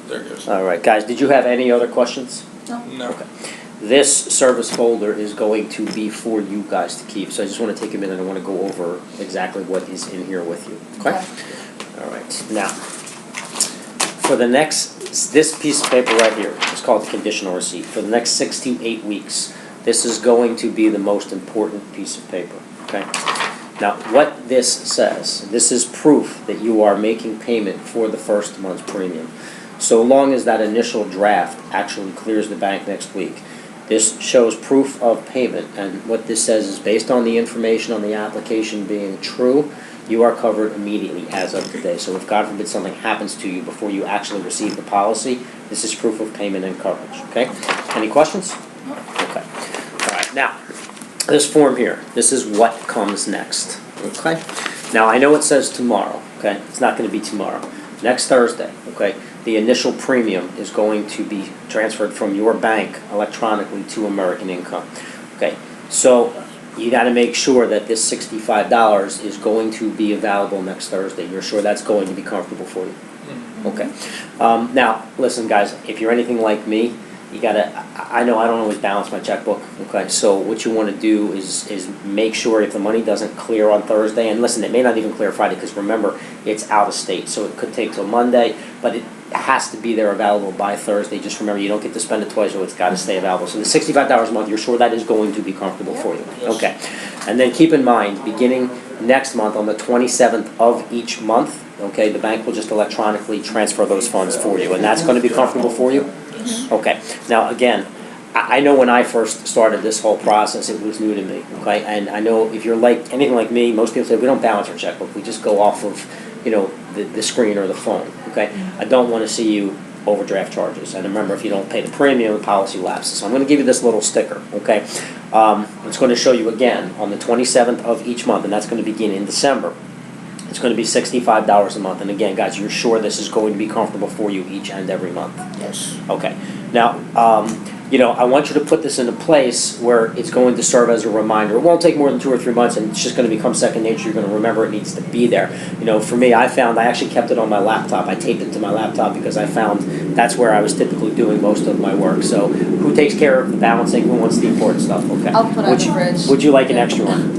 There it goes. All right, guys, did you have any other questions? No. Okay. This service folder is going to be for you guys to keep, so I just want to take a minute. I want to go over exactly what is in here with you. Okay? All right. Now, for the next, this piece of paper right here is called the conditional receipt. For the next 6 to 8 weeks, this is going to be the most important piece of paper. Okay? Now, what this says, this is proof that you are making payment for the first month's premium. So long as that initial draft actually clears the bank next week. This shows proof of payment, and what this says is based on the information on the application being true, you are covered immediately as of today. So if God forbid something happens to you before you actually receive the policy, this is proof of payment and coverage. Okay? Any questions? Okay. All right. Now, this form here, this is what comes next. Okay? Now, I know it says tomorrow. Okay? It's not going to be tomorrow. Next Thursday. Okay? The initial premium is going to be transferred from your bank electronically to American Income. Okay, so you got to make sure that this $65 is going to be available next Thursday. You're sure that's going to be comfortable for you? Okay. Now, listen, guys, if you're anything like me, you got to, I know I don't always balance my checkbook, okay? So what you want to do is make sure if the money doesn't clear on Thursday, and listen, it may not even clear Friday, because remember, it's out of state, so it could take till Monday, but it has to be there available by Thursday. Just remember, you don't get to spend it twice, so it's got to stay available. So the $65 a month, you're sure that is going to be comfortable for you? Yes. Okay. And then keep in mind, beginning next month, on the 27th of each month, okay, the bank will just electronically transfer those funds for you, and that's going to be comfortable for you? Okay. Now, again, I know when I first started this whole process, it was new to me, okay? And I know if you're like anything like me, most people say we don't balance our checkbook. We just go off of, you know, the screen or the phone, okay? I don't want to see you overdraft charges. And remember, if you don't pay the premium, the policy lapses. So I'm going to give you this little sticker, okay? It's going to show you again on the 27th of each month, and that's going to begin in December. It's going to be $65 a month. And again, guys, you're sure this is going to be comfortable for you each and every month? Yes. Okay. Now, you know, I want you to put this in a place where it's going to serve as a reminder. It won't take more than 2 or 3 months, and it's just going to become second nature. You're going to remember it needs to be there. You know, for me, I actually kept it on my laptop. I taped it to my laptop because I found that's where I was typically doing most of my work. So who takes care of the balancing? Who wants the important stuff? Okay. I'll put it on the fridge. Would you like an extra one?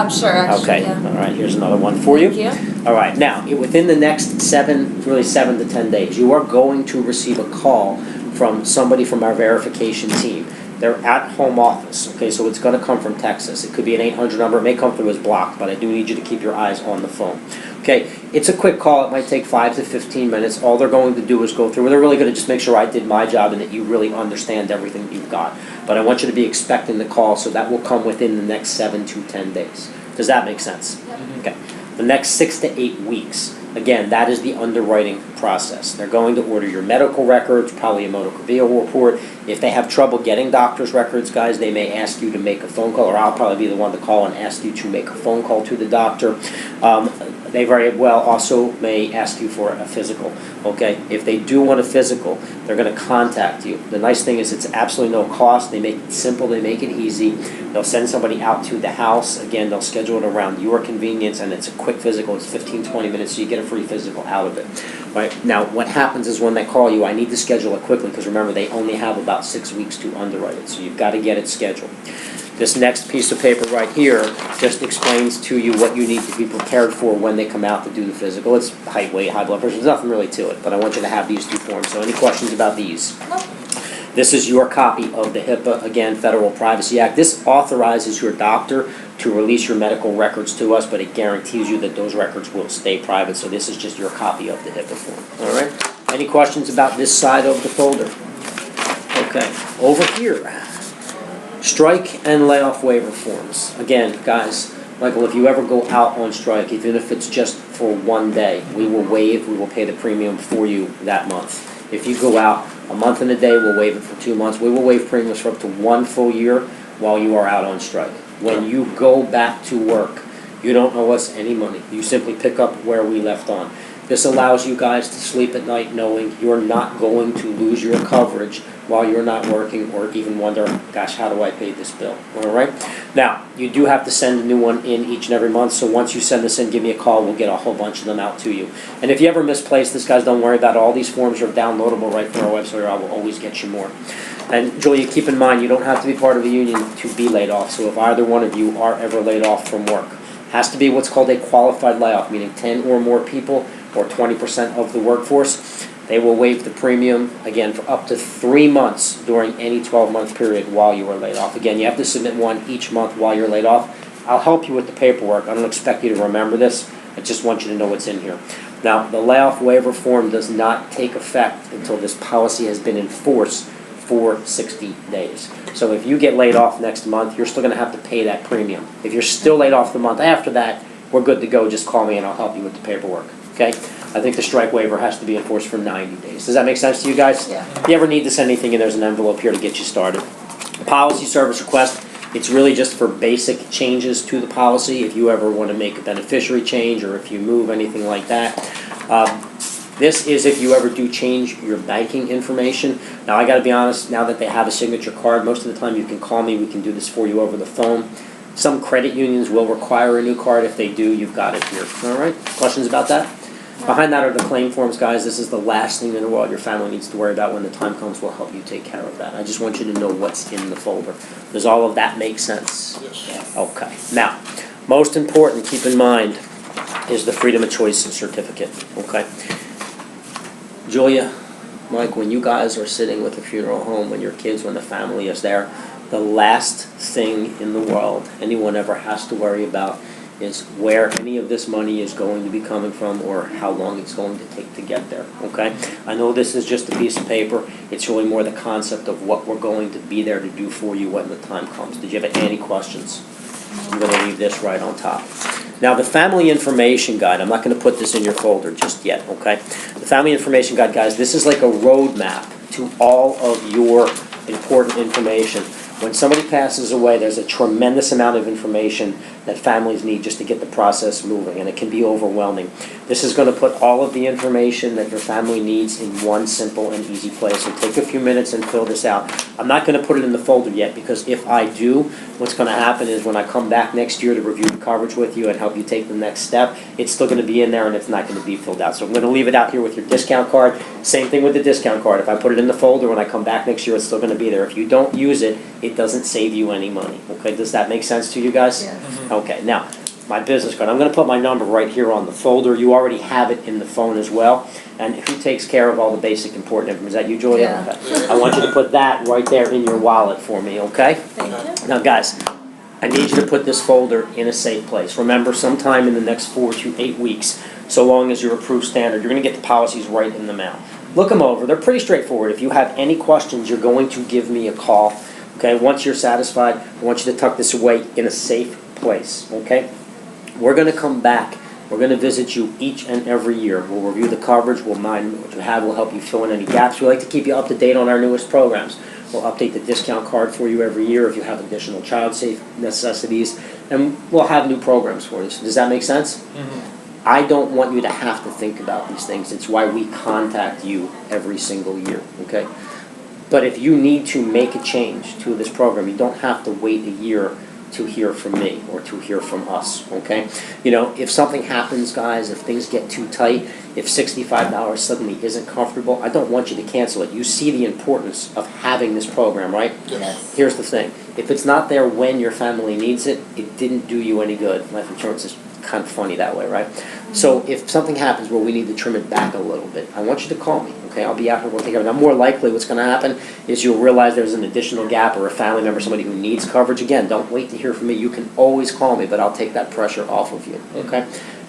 Sure, actually, Okay. yeah. All right, here's another one for you. Thank you. All right, now, within the next 7 to 10 days, you are going to receive a call from somebody from our verification team. They're at home office, okay, so it's going to come from Texas. It could be an 800 number. It may come through as blocked, but I do need you to keep your eyes on the phone. Okay, it's a quick call. It might take 5 to 15 minutes. All they're going to do is go through. They're really going to just make sure I did my job and that you really understand everything that you've got. But I want you to be expecting the call, so that will come within the next 7 to 10 days. Does that make sense? Yep. Okay. The next 6 to 8 weeks, again, that is the underwriting process. They're going to order your medical records, probably a motor vehicle report. If they have trouble getting doctor's records, guys, they may ask you to make a phone call, or I'll probably be the one to call and ask you to make a phone call to the doctor. They very well also may ask you for a physical, okay? If they do want a physical, they're going to contact you. The nice thing is it's absolutely no cost. They make it simple. They make it easy. They'll send somebody out to the house. Again, they'll schedule it around your convenience, and it's a quick physical. It's 15, 20 minutes, so you get a free physical out of it. Right? Now, what happens is when they call you, I need to schedule it quickly because, remember, they only have about 6 weeks to underwrite it, so you've got to get it scheduled. This next piece of paper right here just explains to you what you need to be prepared for when they come out to do the physical. It's height, weight, high blood pressure. There's nothing really to it, but I want you to have these 2 forms. So any questions about these? No. This is your copy of the HIPAA, again, Federal Privacy Act. This authorizes your doctor to release your medical records to us, but it guarantees you that those records will stay private. So this is just your copy of the HIPAA form. All right? Any questions about this side of the folder? Okay. Over here. Strike and layoff waiver forms. Again, guys, Michael, if you ever go out on strike, even if it's just for 1 day, we will pay the premium for you that month. If you go out a month and a day, we'll waive it for 2 months. We will waive premiums for up to 1 full year while you are out on strike. When you go back to work, you don't owe us any money. You simply pick up where we left on. This allows you guys to sleep at night knowing you're not going to lose your coverage while you're not working or even wonder, gosh, how do I pay this bill? All right? Now, you do have to send a new one in each and every month, so once you send this in, give me a call. We'll get a whole bunch of them out to you. And if you ever misplace this, guys, don't worry about it. All these forms are downloadable right from our website, or I will always get you more. And Julia, keep in mind, you don't have to be part of a union to be laid off, so if either one of you are ever laid off from work, has to be what's called a qualified layoff, meaning 10 or more people or 20% of the workforce. They will waive the premium, again, for up to 3 months during any 12-month period while you are laid off. Again, you have to submit one each month while you're laid off. I'll help you with the paperwork. I don't expect you to remember this. I just want you to know what's in here. Now, the layoff waiver form does not take effect until this policy has been in force for 60 days. So if you get laid off next month, you're still going to have to pay that premium. If you're still laid off the month after that, we're good to go. Just call me and I'll help you with the paperwork. Okay? I think the strike waiver has to be enforced for 90 days. Does that make sense to you guys? Yeah. If you ever need to send anything in, there's an envelope here to get you started. Policy service request, it's really just for basic changes to the policy. If you ever want to make a beneficiary change or if you move, anything like that. This is if you ever do change your banking information. Now, I got to be honest, now that they have a signature card, most of the time you can call me. We can do this for you over the phone. Some credit unions will require a new card. If they do, you've got it here. All right? Questions about that? Behind that are the claim forms, guys. This is the last thing in the world your family needs to worry about. When the time comes, we'll help you take care of that. I just want you to know what's in the folder. Does all of that make sense? Yes. Okay. Now, most important, keep in mind, is the Freedom of Choice certificate. Okay? Julia, Mike, when you guys are sitting with the funeral home, when your kids, when the family is there, the last thing in the world anyone ever has to worry about is where any of this money is going to be coming from or how long it's going to take to get there, okay? I know this is just a piece of paper. It's really more the concept of what we're going to be there to do for you when the time comes. Did you have any questions? I'm going to leave this right on top. Now, the Family Information Guide, I'm not going to put this in your folder just yet, okay? The Family Information Guide, guys, this is like a roadmap to all of your important information. When somebody passes away, there's a tremendous amount of information that families need just to get the process moving, and it can be overwhelming. This is going to put all of the information that your family needs in one simple and easy place. So take a few minutes and fill this out. I'm not going to put it in the folder yet because if I do, what's going to happen is when I come back next year to review the coverage with you and help you take the next step, it's still going to be in there and it's not going to be filled out. So I'm going to leave it out here with your discount card. Same thing with the discount card. If I put it in the folder when I come back next year, it's still going to be there. If you don't use it, it doesn't save you any money. Okay, does that make sense to you guys? Yeah. Okay, now, my business card. I'm going to put my number right here on the folder. You already have it in the phone as well. And who takes care of all the basic important information? Is that you, Julia? Yeah. Okay. I want you to put that right there in your wallet for me, okay? Thank you. Now, guys, I need you to put this folder in a safe place. Remember, sometime in the next 4 to 8 weeks, so long as you're approved standard, you're going to get the policies right in the mail. Look them over. They're pretty straightforward. If you have any questions, you're going to give me a call. Okay, once you're satisfied, I want you to tuck this away in a safe place, okay? We're going to come back. We're going to visit you each and every year. We'll review the coverage. We'll mind what you have. We'll help you fill in any gaps. We like to keep you up to date on our newest programs. We'll update the discount card for you every year if you have additional child safe necessities. And we'll have new programs for you. So does that make sense? Mm-hmm. I don't want you to have to think about these things. It's why we contact you every single year, okay? But if you need to make a change to this program, you don't have to wait a year to hear from me or to hear from us, okay? You know, if something happens, guys, if things get too tight, if $65 suddenly isn't comfortable, I don't want you to cancel it. You see the importance of having this program, right? Yes. Here's the thing. If it's not there when your family needs it, it didn't do you any good. Life insurance is kind of funny that way, right? So if something happens where we need to trim it back a little bit, I want you to call me, okay? I'll be out here, we'll take care of it. Now, more likely what's going to happen is you'll realize there's an additional gap or a family member, somebody who needs coverage. Again, don't wait to hear from me. You can always call me, but I'll take that pressure off of you, okay?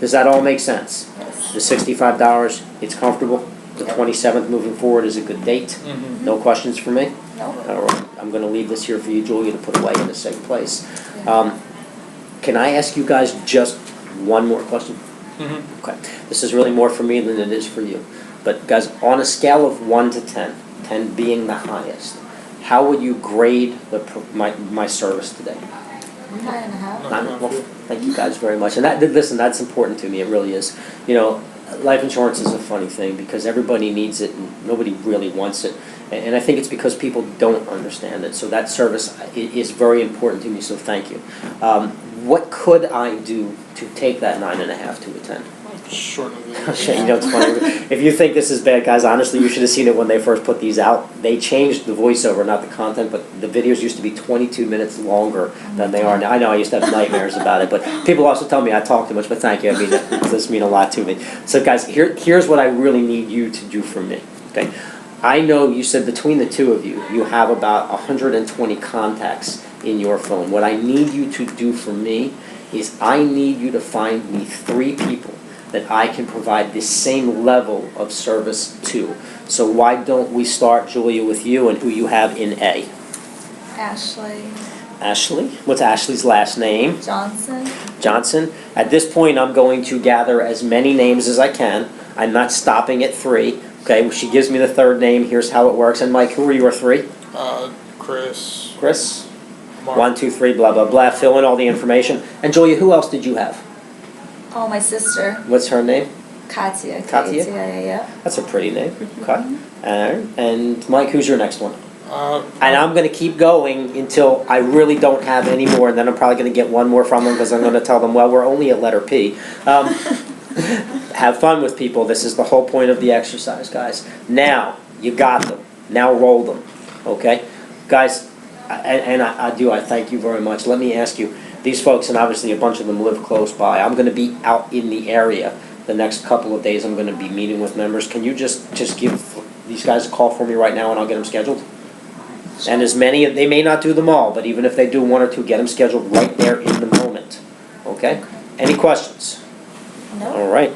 Does that all make sense? Yes. The $65, it's comfortable. The 27th moving forward is a good date. Mm-hmm. No questions for me? No. All right. I'm going to leave this here for you, Julia, to put away in a safe place. Can I ask you guys just one more question? Mm-hmm. Okay. This is really more for me than it is for you. But guys, on a scale of 1 to 10, 10 being the highest, how would you grade my service today? 9.5. Well, thank you guys very much. And that, listen, that's important to me. It really is. You know, life insurance is a funny thing because everybody needs it and nobody really wants it. And I think it's because people don't understand it. So that service is very important to me, so thank you. What could I do to take that 9.5 to a 10? Shorten the You know, it's funny. If you think this is bad, guys, honestly, you should have seen it when they first put these out. They changed the voiceover, not the content, but the videos used to be 22 minutes longer than they are now. I know I used to have nightmares about it, but people also tell me I talk too much, but thank you. I mean, that does mean a lot to me. So, guys, here's what I really need you to do for me, okay? I know you said between the two of you, you have about 120 contacts in your phone. What I need you to do for me is I need you to find me 3 people that I can provide this same level of service to. So why don't we start, Julia, with you and who you have in A? Ashley Ashley? What's Ashley's last name? Johnson. Johnson. At this point, I'm going to gather as many names as I can. I'm not stopping at 3. Okay, she gives me the 3rd name. Here's how it works. And Mike, who are your 3? Chris. Chris? Mark. 1, 2, 3, blah, blah, blah. Fill in all the information. And Julia, who else did you have? Oh, my sister, What's her name? Katya. Katya? Yeah. That's a pretty name. Okay. And Mike, who's your next one? And I'm going to keep going until I really don't have any more, and then I'm probably going to get one more from them because I'm going to tell them, well, we're only at letter P. Have fun with people. This is the whole point of the exercise, guys. Now, you got them. Now roll them. Okay? Guys, I thank you very much. Let me ask you, these folks, and obviously a bunch of them live close by, I'm going to be out in the area the next couple of days. I'm going to be meeting with members. Can you just give these guys a call for me right now and I'll get them scheduled? And as many, they may not do them all, but even if they do 1 or 2, get them scheduled right there in the moment. Okay? Any questions? No. All right.